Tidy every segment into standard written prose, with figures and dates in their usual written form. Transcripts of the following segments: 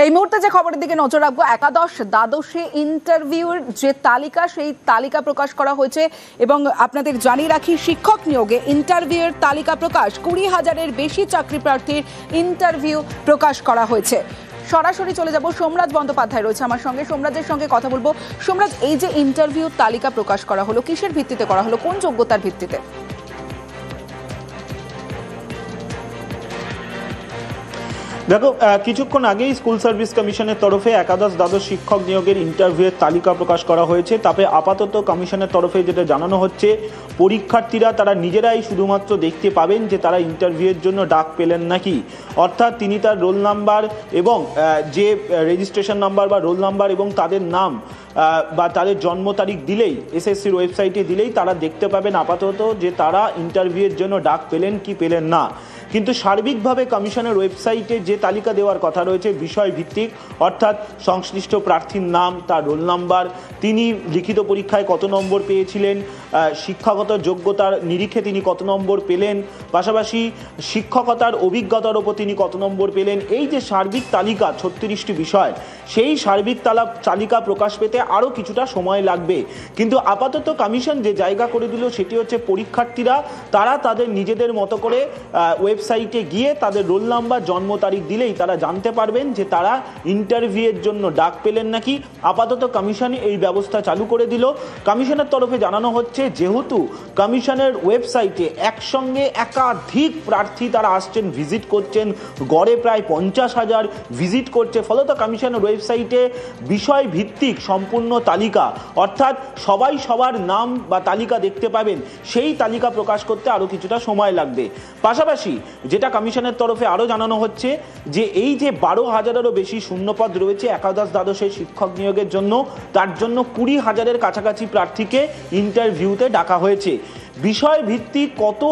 এই মুহূর্তে যে খবরের দিকে নজর রাখবো, একাদশ দ্বাদশে ইন্টারভিউর যে তালিকা, সেই তালিকা প্রকাশ করা হয়েছে এবং আপনাদের জানিয়ে রাখি, শিক্ষক নিয়োগে ইন্টারভিউয়ের তালিকা প্রকাশ। 20,000-এর বেশি চাকরি প্রার্থীর ইন্টারভিউ প্রকাশ করা হয়েছে। সরাসরি চলে যাব, সোমরাজ বন্দ্যোপাধ্যায় রয়েছে আমার সঙ্গে, সোমরাজের সঙ্গে কথা বলবো। সোমরাজ, এই যে ইন্টারভিউ তালিকা প্রকাশ করা হলো, কিসের ভিত্তিতে করা হলো, কোন যোগ্যতার ভিত্তিতে? দেখো, কিছুক্ষণ আগেই স্কুল সার্ভিস কমিশনের তরফে একাদশ দ্বাদশ শিক্ষক নিয়োগের ইন্টারভিউয়ের তালিকা প্রকাশ করা হয়েছে। তবে আপাতত কমিশনের তরফে যেটা জানানো হচ্ছে, পরীক্ষার্থীরা তারা নিজেরাই শুধুমাত্র দেখতে পাবেন যে তারা ইন্টারভিউয়ের জন্য ডাক পেলেন নাকি। অর্থাৎ তিনি তার রোল নাম্বার এবং যে রেজিস্ট্রেশন নাম্বার বা রোল নাম্বার এবং তাদের নাম বা তাদের জন্ম তারিখ দিলেই, এসএসসির ওয়েবসাইটে দিলেই তারা দেখতে পাবেন আপাতত যে তারা ইন্টারভিউয়ের জন্য ডাক পেলেন কি পেলেন না। কিন্তু সার্বিকভাবে কমিশনের ওয়েবসাইটে যে তালিকা দেওয়ার কথা রয়েছে বিষয় ভিত্তিক, অর্থাৎ সংশ্লিষ্ট প্রার্থীর নাম, তার রোল নাম্বার, তিনি লিখিত পরীক্ষায় কত নম্বর পেয়েছিলেন, শিক্ষাগত যোগ্যতার নিরিখে তিনি কত নম্বর পেলেন, পাশাপাশি শিক্ষকতার অভিজ্ঞতার ওপর তিনি কত নম্বর পেলেন, এই যে সার্বিক তালিকা 36টি বিষয়, সেই সার্বিক তালিকা প্রকাশ পেতে আরও কিছুটা সময় লাগবে। কিন্তু আপাতত কমিশন যে জায়গা করে দিল সেটি হচ্ছে, পরীক্ষার্থীরা তারা তাদের নিজেদের মতো করে ওয়েবসাইটে গিয়ে তাদের রোল নাম্বার, জন্ম তারিখ দিলেই তারা জানতে পারবেন যে তারা ইন্টারভিউয়ের জন্য ডাক পেলেন নাকি। আপাতত কমিশন এই ব্যবস্থা চালু করে দিল। কমিশনের তরফে জানানো হচ্ছে, যেহেতু কমিশনের ওয়েবসাইটে একসঙ্গে একাধিক প্রার্থী তারা আসছেন, ভিজিট করছেন, গড়ে প্রায় 50,000 ভিজিট করছে, ফলত কমিশনের ওয়েবসাইটে বিষয় ভিত্তিক সম্পূর্ণ তালিকা, অর্থাৎ সবাই সবার নাম বা তালিকা দেখতে পাবেন, সেই তালিকা প্রকাশ করতে আরও কিছুটা সময় লাগবে। পাশাপাশি যেটা কমিশনের তরফে আরও জানানো হচ্ছে যে এই যে 12,000-এরও বেশি শূন্যপদ রয়েছে একাদশ দ্বাদশের শিক্ষক নিয়োগের জন্য, তার জন্য 20,000-এর কাছাকাছি প্রার্থীকে ইন্টারভিউতে ডাকা হয়েছে। বিষয় ভিত্তিক কত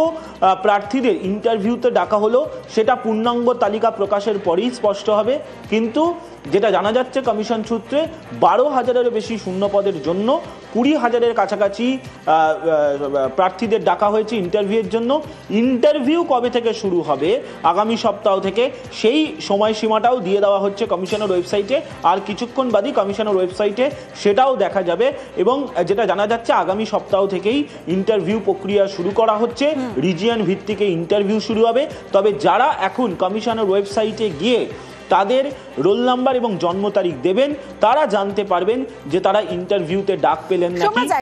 প্রার্থীদের ইন্টারভিউতে ডাকা হলো সেটা পূর্ণাঙ্গ তালিকা প্রকাশের পরেই স্পষ্ট হবে। কিন্তু যেটা জানা যাচ্ছে কমিশন সূত্রে, 12,000-এরও বেশি শূন্যপদের জন্য 20,000-এর কাছাকাছি প্রার্থীদের ডাকা হয়েছে ইন্টারভিউয়ের জন্য। ইন্টারভিউ কবে থেকে শুরু হবে, আগামী সপ্তাহ থেকে, সেই সময়সীমাটাও দিয়ে দেওয়া হচ্ছে কমিশনের ওয়েবসাইটে। আর কিছুক্ষণ বাদই কমিশনের ওয়েবসাইটে সেটাও দেখা যাবে। এবং যেটা জানা যাচ্ছে, আগামী সপ্তাহ থেকেই ইন্টারভিউ প্রক্রিয়া শুরু করা হচ্ছে, রিজিয়ন ভিত্তিকে ইন্টারভিউ শুরু হবে। তবে যারা এখন কমিশনের ওয়েবসাইটে গিয়ে তাদের রোল নাম্বার এবং জন্ম তারিখ দেবেন, তারা জানতে পারবেন যে তারা ইন্টারভিউতে ডাক পেলেন নাকি।